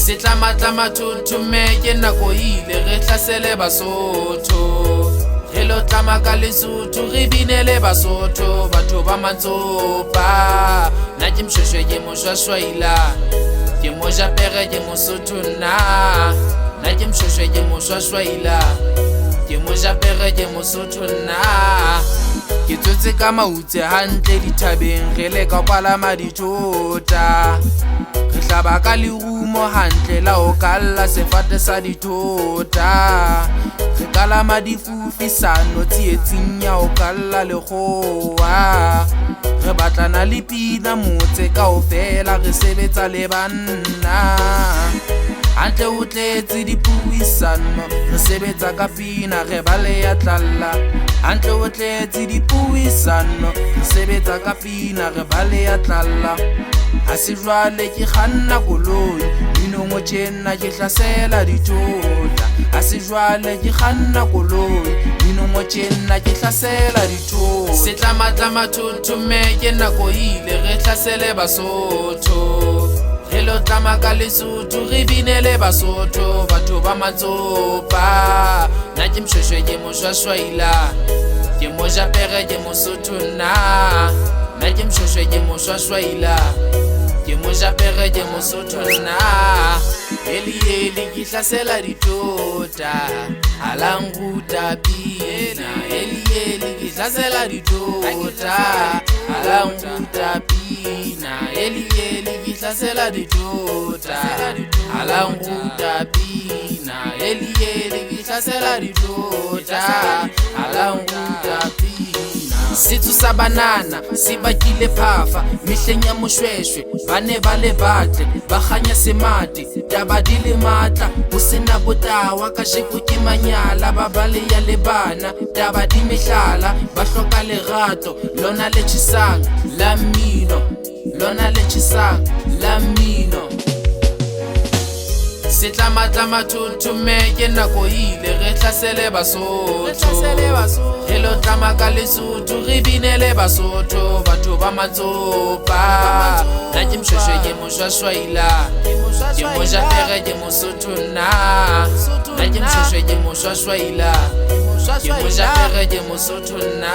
Setlamatlama thothomme ke nako ile re hlasele Basotho re lo tlama ka Lesotho re binele Basotho batho ba Matsopa na ke Mshweshwe ke Moshwashwaila ke Mojapere ke Mosotho na ke Mshweshwe ke Moshwashwaila ke Mojapere ke Mosotho na ke tsotse ka mautse hantle dithabeng re le ka palama dithota re hlaba ka lerumo hantle la ho kalla sefate sa dithota re kalama difufisano tsietsing ya ho kalla lekgowa re batlana le pina motse kaofela re sebetsa le banna hantle ho tletse dipuisano re sebetsa ka pina re baleya tlalla hantle ho tletse dipuisano re sebetsa ka pina re baleya tlalla ha se jwale ke kganna koloi minongo tjena ke hlasela dithota ha se jwale ke kganna koloi minongo tjena ke hlasela dithota setlamatlama thothomme ke nako ile re hlasele Basotho re lo tlama ka Lesotho re binele Basotho batho ba Matsopa na ke Mshweshwe ke Moshwashwaila ke Mojapere ke Mosotho na ke Mshweshwe ke Moshwashwaila ke Mojapere ke Mosotho na eli ke hlasela dithota alanguta pina eli ke hlasela dithota alanguta pina eli ke hlasela dithota alanguta pina eli ke hlasela dithota alanguta pina setso sa banana se bakile phafa mehleng ya Moshweshwe bane ba le batle ba kganya semate taba di le matla ho sena botawa ka sheko ke manyala ba bale ya le bana taba di mehlala ba hloka lerato lona le tjhisang la mmino lona le tjhisang la mmino setlamatlama thothomme ke nako ile re hlasele Basotho re lo tlama ka Lesotho re binele Basotho batho ba Matsopa na ke Mshweshwe ke Moshwashwaila ke Mojapere ke Mosotho na ke Mshweshwe ke Moshwashwaila ke Mojapere ke Mosotho na